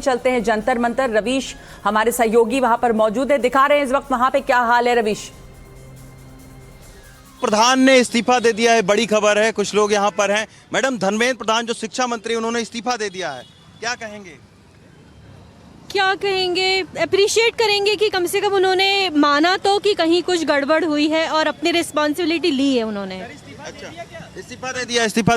चलते हैं जंतर मंतर। रवीश हमारे सहयोगी वहां पर मौजूद है, दिखा रहे हैं इस वक्त वहां पे क्या हाल है। रवीश, प्रधान ने इस्तीफा दे दिया है, बड़ी खबर है। कुछ लोग यहाँ पर हैं। मैडम, धर्मेंद्र प्रधान जो शिक्षा मंत्री, उन्होंने इस्तीफा दे दिया है, क्या कहेंगे? क्या कहेंगे, अप्रिशिएट करेंगे कि कम से कम उन्होंने माना तो कि कहीं कुछ गड़बड़ हुई है और अपनी रिस्पॉन्सिबिलिटी ली है उन्होंने। अच्छा, इस्तीफा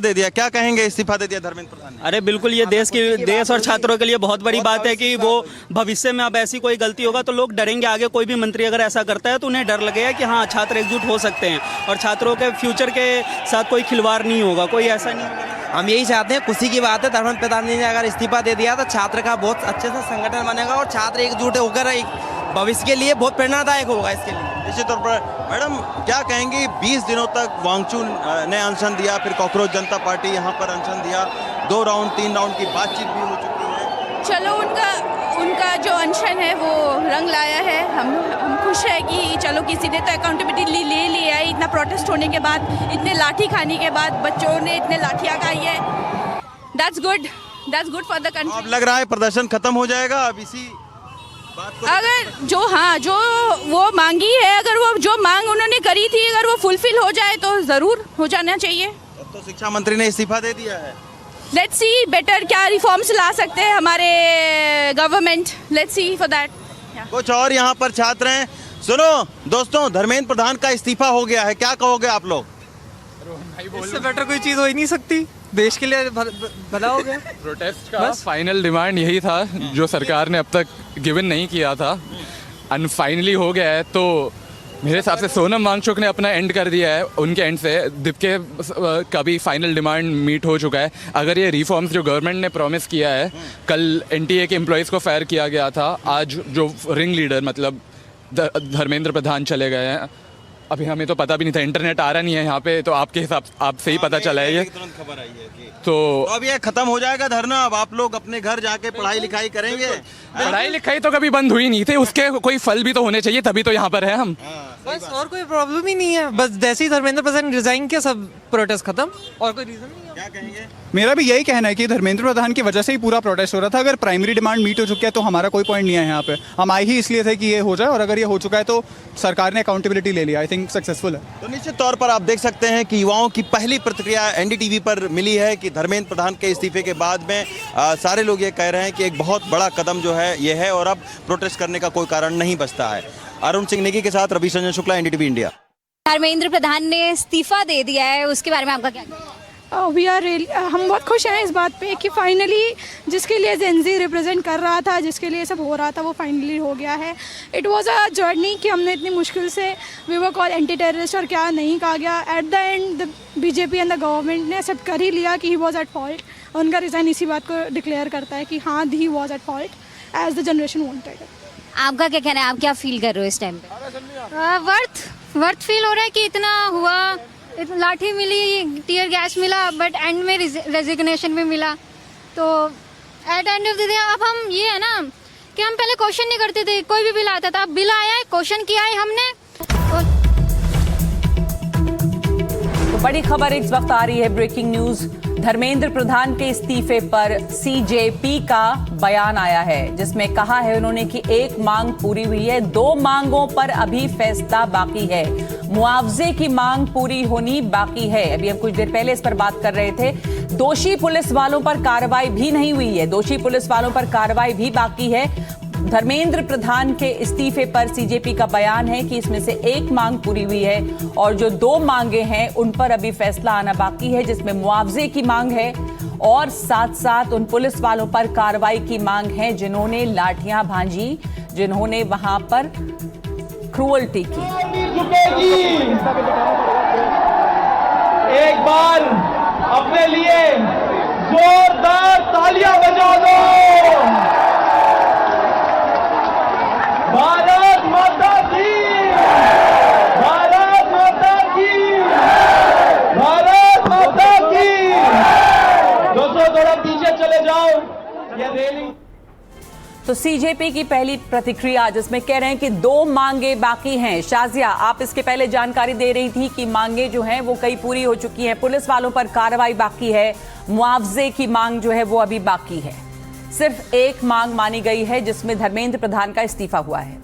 दे दिया, क्या कहेंगे? इस्तीफा दे दिया धर्मेंद्र प्रधान ने। अरे बिल्कुल, ये देश और छात्रों के लिए बहुत बड़ी बात है कि वो भविष्य में अब ऐसी कोई गलती होगा तो लोग डरेंगे। आगे कोई भी मंत्री अगर ऐसा करता है तो उन्हें डर लगेगा कि हाँ, छात्र एकजुट हो सकते हैं और छात्रों के फ्यूचर के साथ कोई खिलवाड़ नहीं होगा, कोई ऐसा नहीं होगा। हम यही चाहते हैं, खुशी की बात है, धर्मेंद्र प्रधान जी ने अगर इस्तीफा दे दिया तो छात्र का बहुत अच्छे से संगठन बनेगा और छात्र एकजुट होकर एक भविष्य के लिए बहुत प्रेरणादायक होगा इसके लिए। निश्चित तौर पर मैडम, क्या कहेंगी? 20 दिनों तक वांगचू ने अनशन दिया, फिर कॉकरोच जनता पार्टी यहाँ पर अनशन दिया, 2 राउंड 3 राउंड की बातचीत भी हो चुकी है। चलो, उनका जो अनशन है वो रंग लाया है। हम खुश है कि चलो किसी ने तो अकाउंटेबिलिटी ले लिया है। इतना प्रोटेस्ट होने के बाद, इतने लाठी खाने के बाद, बच्चों ने इतने लाठियाँ खाई है। That's good for the country. अब लग रहा है प्रदर्शन खत्म हो जाएगा अब इसी बात को अगर जो वो मांगी है, अगर वो जो मांग उन्होंने करी थी, अगर वो फुलफिल हो जाए तो ज़रूर हो जाना चाहिए। अब तो शिक्षा मंत्री ने इस्तीफा दे दिया है। लेट्स सी बेटर क्या रिफॉर्म्स ला सकते हैं हमारे government. Let's see for that. कुछ और यहाँ पर छात्र हैं। सुनो दोस्तों, धर्मेंद्र प्रधान का इस्तीफा हो गया है, क्या कहोगे आप लोग? इससे बेटर कोई चीज़ हो ही नहीं सकती, देश के लिए भला हो गया। प्रोटेस्ट का फाइनल डिमांड यही था जो सरकार ने अब तक गिवन नहीं किया था, एंड फाइनली हो गया है। तो मेरे हिसाब से सोनम वांगचुक ने अपना एंड कर दिया है, उनके एंड से दीपके का भी फाइनल डिमांड मीट हो चुका है। अगर ये रिफॉर्म्स जो गवर्नमेंट ने प्रॉमिस किया है, कल एनटीए के एम्प्लॉयज़ को फायर किया गया था, आज जो रिंग लीडर मतलब धर्मेंद्र प्रधान चले गए हैं। अभी हमें तो पता भी नहीं था, इंटरनेट आ रहा नहीं है यहाँ पे, तो आपके हिसाब आपसे ही पता चला है ये। तुरंत खबर आई है कि तो अब ये खत्म हो जाएगा धरना। अब आप लोग अपने घर जाके पढ़ाई लिखाई करेंगे। पढ़ाई लिखाई तो कभी बंद हुई नहीं थी, उसके कोई फल भी तो होने चाहिए, तभी तो यहाँ पर है हम। बस और कोई प्रॉब्लम ही नहीं है, बस जैसे ही धर्मेंद्र प्रधान रिजाइन किया सब प्रोटेस्ट खत्म, और कोई रीजन नहीं है। क्या कहेंगे? मेरा भी यही कहना है कि धर्मेंद्र प्रधान की वजह से ही पूरा प्रोटेस्ट हो रहा था। अगर प्राइमरी डिमांड मीट हो चुकी है तो हमारा कोई पॉइंट नहीं है यहाँ पे। हम आए ही इसलिए थे कि ये हो जाए, और अगर ये हो चुका है तो सरकार ने अकाउंटेबिलिटी ले लिया। आई थिंक सक्सेसफुल है। तो निश्चित तौर पर आप देख सकते हैं कि युवाओं की पहली प्रतिक्रिया एनडीटीवी पर मिली है कि धर्मेंद्र प्रधान के इस्तीफे के बाद में सारे लोग ये कह रहे हैं कि एक बहुत बड़ा कदम जो है ये है, और अब प्रोटेस्ट करने का कोई कारण नहीं बचता है। अरुण सिंह नेगी के साथ रवि संजन शुक्ला, एनडीटीवी इंडिया। धर्मेंद्र प्रधान ने इस्तीफा दे दिया है, उसके बारे में आपका क्या? हम बहुत खुश हैं इस बात पे कि फाइनली जिसके लिए जेनजी रिप्रेजेंट कर रहा था, जिसके लिए सब हो रहा था, वो फाइनली हो गया है। इट वाज अ जर्नी कि हमने इतनी मुश्किल से we were called anti terrorist और क्या नहीं कहा गया। At the end the BJP and the government ने एक्सेप्ट कर ही लिया कि ही वाज एट फॉल्ट। उनका रिजाइन इसी बात को डिक्लेयर करता है कि हाँ, he was at fault as the generation wanted. आपका क्या कहना है, आप क्या फील कर रहे हो इस टाइम पे? वर्थ फील हो रहा है कि इतना हुआ, लाठी मिली, टीयर गैस मिला, बट एंड में रेजिग्नेशन भी मिला। तो at end of the day अब हम ये है ना कि हम पहले क्वेश्चन नहीं करते थे, कोई भी बिल आता था, अब बिल आया है, क्वेश्चन किया है हमने। तो बड़ी खबर इस वक्त आ रही है, ब्रेकिंग न्यूज। धर्मेंद्र प्रधान के इस्तीफे पर सीजेपी का बयान आया है, जिसमें कहा है उन्होंने कि एक मांग पूरी हुई है, 2 मांगों पर अभी फैसला बाकी है। मुआवजे की मांग पूरी होनी बाकी है। अभी हम कुछ देर पहले इस पर बात कर रहे थे। दोषी पुलिस वालों पर कार्रवाई भी नहीं हुई है, दोषी पुलिस वालों पर कार्रवाई भी बाकी है। धर्मेंद्र प्रधान के इस्तीफे पर सीजेपी का बयान है कि इसमें से एक मांग पूरी हुई है और जो 2 मांगे हैं उन पर अभी फैसला आना बाकी है, जिसमें मुआवजे की मांग है और साथ साथ उन पुलिस वालों पर कार्रवाई की मांग है जिन्होंने लाठियां भांजी, जिन्होंने वहां पर क्रूअल्टी की। एक बार अपने लिए जोरदार तालियां बजा दो। भारत माता की, भारत माता की, भारत माता की। दोस्तों थोड़ा पीछे चले जाओ, ये रेलिंग। तो सीजेपी की पहली प्रतिक्रिया जिसमें कह रहे हैं कि 2 मांगे बाकी हैं। शाजिया, आप इसके पहले जानकारी दे रही थी कि मांगे जो हैं वो कई पूरी हो चुकी हैं, पुलिस वालों पर कार्रवाई बाकी है, मुआवजे की मांग जो है वो अभी बाकी है। सिर्फ एक मांग मानी गई है जिसमें धर्मेंद्र प्रधान का इस्तीफा हुआ है।